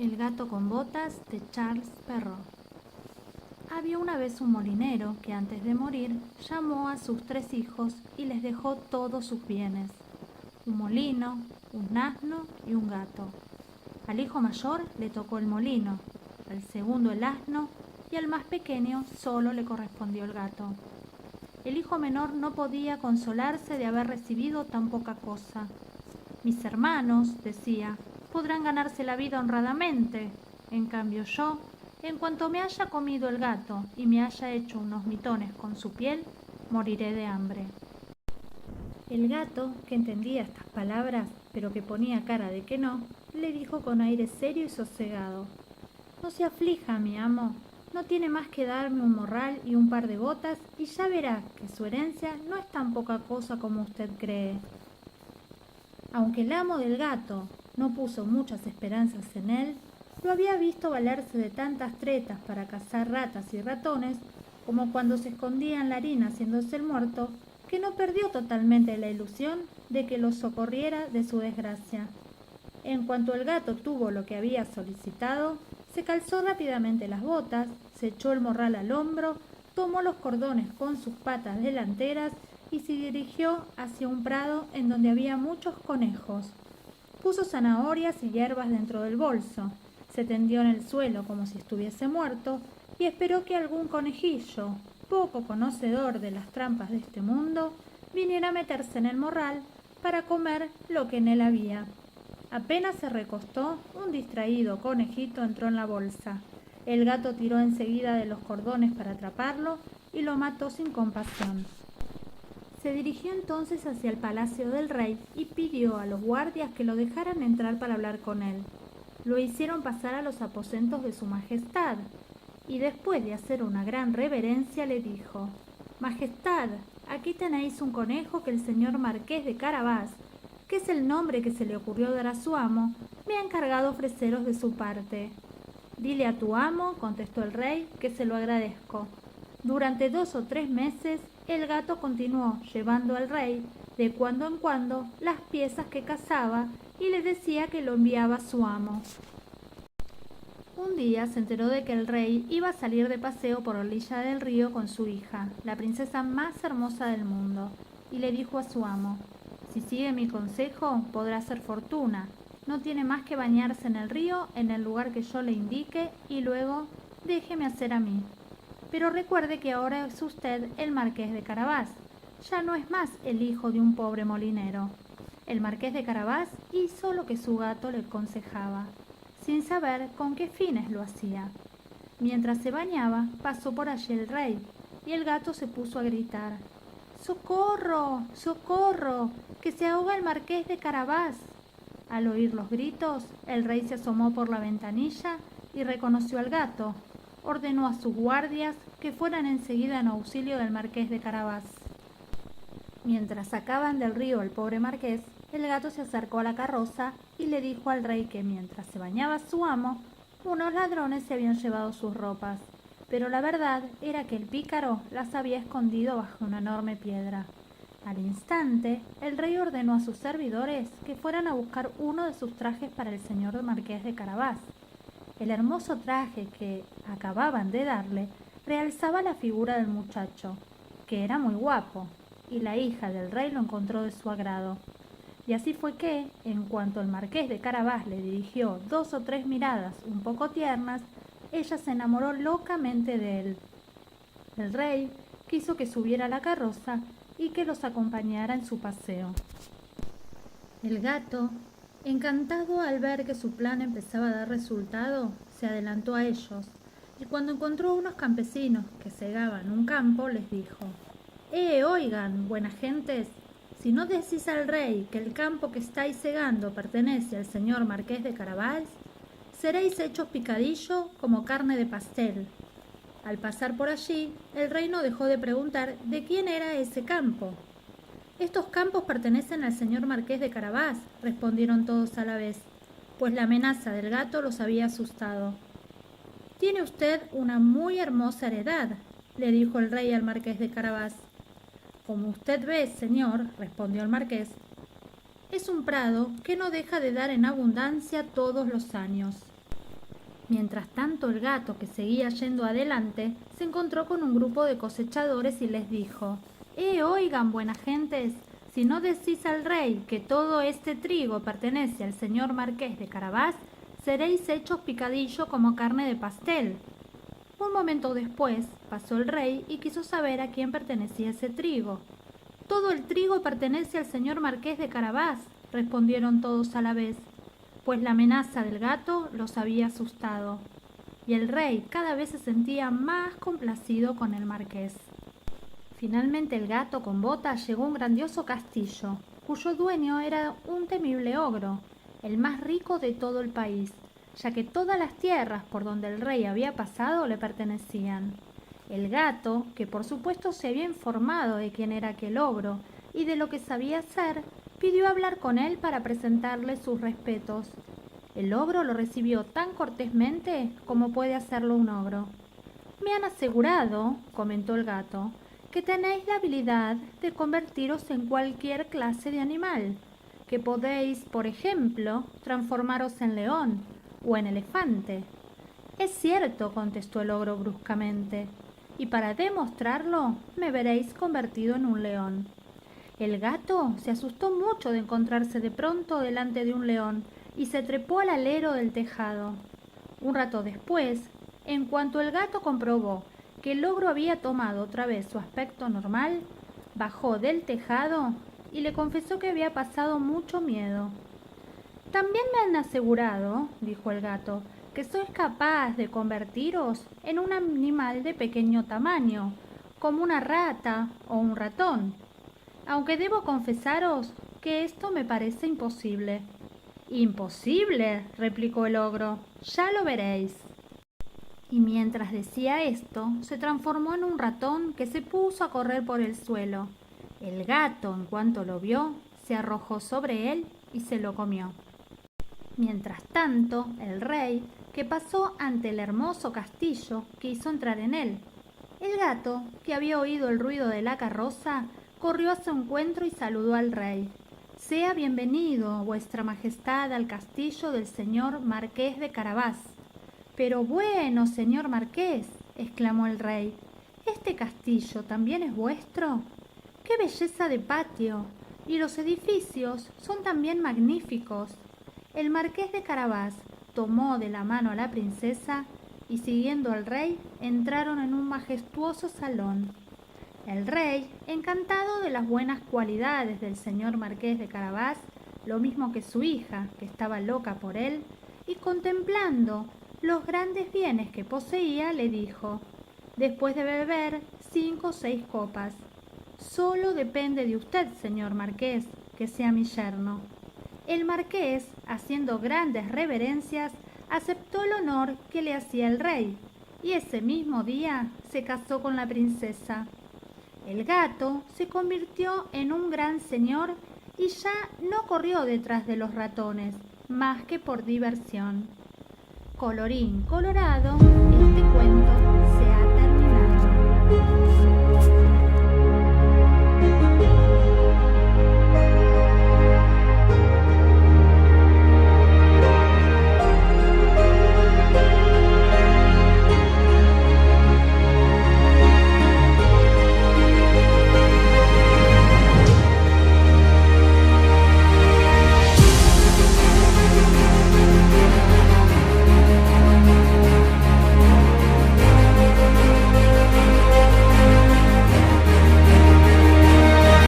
El gato con botas de Charles Perrault. Había una vez un molinero que antes de morir llamó a sus 3 hijos y les dejó todos sus bienes: un molino, un asno y un gato. Al hijo mayor le tocó el molino, al segundo el asno y al más pequeño solo le correspondió el gato. El hijo menor no podía consolarse de haber recibido tan poca cosa. Mis hermanos, decía, podrán ganarse la vida honradamente. En cambio yo, en cuanto me haya comido el gato y me haya hecho unos mitones con su piel, moriré de hambre. El gato, que entendía estas palabras, pero que ponía cara de que no, le dijo con aire serio y sosegado: «No se aflija, mi amo, no tiene más que darme un morral y un par de botas y ya verá que su herencia no es tan poca cosa como usted cree». Aunque el amo del gato no puso muchas esperanzas en él, lo había visto valerse de tantas tretas para cazar ratas y ratones, como cuando se escondía en la harina haciéndose el muerto, que no perdió totalmente la ilusión de que lo socorriera de su desgracia. En cuanto el gato tuvo lo que había solicitado, se calzó rápidamente las botas, se echó el morral al hombro, tomó los cordones con sus patas delanteras y se dirigió hacia un prado en donde había muchos conejos. Puso zanahorias y hierbas dentro del bolso, se tendió en el suelo como si estuviese muerto y esperó que algún conejillo, poco conocedor de las trampas de este mundo, viniera a meterse en el morral para comer lo que en él había. Apenas se recostó, un distraído conejito entró en la bolsa. El gato tiró enseguida de los cordones para atraparlo y lo mató sin compasión. Se dirigió entonces hacia el palacio del rey y pidió a los guardias que lo dejaran entrar para hablar con él. Lo hicieron pasar a los aposentos de su majestad y después de hacer una gran reverencia le dijo: «Majestad, aquí tenéis un conejo que el señor marqués de Carabás, que es el nombre que se le ocurrió dar a su amo, me ha encargado ofreceros de su parte». «Dile a tu amo», contestó el rey, «que se lo agradezco». Durante 2 o 3 meses el gato continuó llevando al rey de cuando en cuando las piezas que cazaba y le decía que lo enviaba a su amo. Un día se enteró de que el rey iba a salir de paseo por la orilla del río con su hija, la princesa más hermosa del mundo, y le dijo a su amo: «Si sigue mi consejo, podrá hacer fortuna. No tiene más que bañarse en el río en el lugar que yo le indique y luego déjeme hacer a mí. Pero recuerde que ahora es usted el marqués de Carabás, ya no es más el hijo de un pobre molinero». El marqués de Carabás hizo lo que su gato le aconsejaba, sin saber con qué fines lo hacía. Mientras se bañaba, pasó por allí el rey, y el gato se puso a gritar: «¡Socorro! ¡Socorro! ¡Que se ahoga el marqués de Carabás!». Al oír los gritos, el rey se asomó por la ventanilla y reconoció al gato. Ordenó a sus guardias que fueran enseguida en auxilio del marqués de Carabás. Mientras sacaban del río al pobre marqués, el gato se acercó a la carroza y le dijo al rey que mientras se bañaba su amo, unos ladrones se habían llevado sus ropas, pero la verdad era que el pícaro las había escondido bajo una enorme piedra. Al instante, el rey ordenó a sus servidores que fueran a buscar uno de sus trajes para el señor marqués de Carabás. El hermoso traje que acababan de darle realzaba la figura del muchacho, que era muy guapo, y la hija del rey lo encontró de su agrado. Y así fue que, en cuanto el marqués de Carabás le dirigió 2 o 3 miradas un poco tiernas, ella se enamoró locamente de él. El rey quiso que subiera a la carroza y que los acompañara en su paseo. El gato, encantado al ver que su plan empezaba a dar resultado, se adelantó a ellos, y cuando encontró a unos campesinos que segaban un campo, les dijo: Oigan, buenas gentes, si no decís al rey que el campo que estáis segando pertenece al señor marqués de Carabás, seréis hechos picadillo como carne de pastel». Al pasar por allí, el rey no dejó de preguntar de quién era ese campo. «Estos campos pertenecen al señor marqués de Carabás», respondieron todos a la vez, pues la amenaza del gato los había asustado. «Tiene usted una muy hermosa heredad», le dijo el rey al marqués de Carabás. «Como usted ve, señor», respondió el marqués, «es un prado que no deja de dar en abundancia todos los años». Mientras tanto, el gato, que seguía yendo adelante, se encontró con un grupo de cosechadores y les dijo: Oigan, buenas gentes, si no decís al rey que todo este trigo pertenece al señor marqués de Carabás, seréis hechos picadillo como carne de pastel. Un momento después pasó el rey y quiso saber a quién pertenecía ese trigo. Todo el trigo pertenece al señor marqués de Carabás, respondieron todos a la vez, pues la amenaza del gato los había asustado, y el rey cada vez se sentía más complacido con el marqués. Finalmente el gato con botas llegó a un grandioso castillo, cuyo dueño era un temible ogro, el más rico de todo el país, ya que todas las tierras por donde el rey había pasado le pertenecían. El gato, que por supuesto se había informado de quién era aquel ogro y de lo que sabía hacer, pidió hablar con él para presentarle sus respetos. El ogro lo recibió tan cortésmente como puede hacerlo un ogro. «Me han asegurado», comentó el gato, «que tenéis la habilidad de convertiros en cualquier clase de animal, que podéis, por ejemplo, transformaros en león o en elefante». «Es cierto», contestó el ogro bruscamente, «y para demostrarlo me veréis convertido en un león». El gato se asustó mucho de encontrarse de pronto delante de un león y se trepó al alero del tejado. Un rato después, en cuanto el gato comprobó que el ogro había tomado otra vez su aspecto normal, bajó del tejado y le confesó que había pasado mucho miedo. «También me han asegurado», dijo el gato, «que sois capaz de convertiros en un animal de pequeño tamaño, como una rata o un ratón. Aunque debo confesaros que esto me parece imposible». «¿Imposible?», replicó el ogro. «Ya lo veréis». Y mientras decía esto, se transformó en un ratón que se puso a correr por el suelo. El gato, en cuanto lo vio, se arrojó sobre él y se lo comió. Mientras tanto, el rey, que pasó ante el hermoso castillo, quiso entrar en él. El gato, que había oído el ruido de la carroza, corrió a su encuentro y saludó al rey. «Sea bienvenido, vuestra majestad, al castillo del señor marqués de Carabás». «Pero bueno, señor marqués», exclamó el rey, «¿este castillo también es vuestro? ¡Qué belleza de patio! Y los edificios son también magníficos». El marqués de Carabás tomó de la mano a la princesa y, siguiendo al rey, entraron en un majestuoso salón. El rey, encantado de las buenas cualidades del señor marqués de Carabás, lo mismo que su hija, que estaba loca por él, y contemplando los grandes bienes que poseía, le dijo, después de beber 5 o 6 copas: «Solo depende de usted, señor marqués, que sea mi yerno». El marqués, haciendo grandes reverencias, aceptó el honor que le hacía el rey, y ese mismo día se casó con la princesa. El gato se convirtió en un gran señor y ya no corrió detrás de los ratones, más que por diversión. Colorín colorado, este cuento se ha terminado.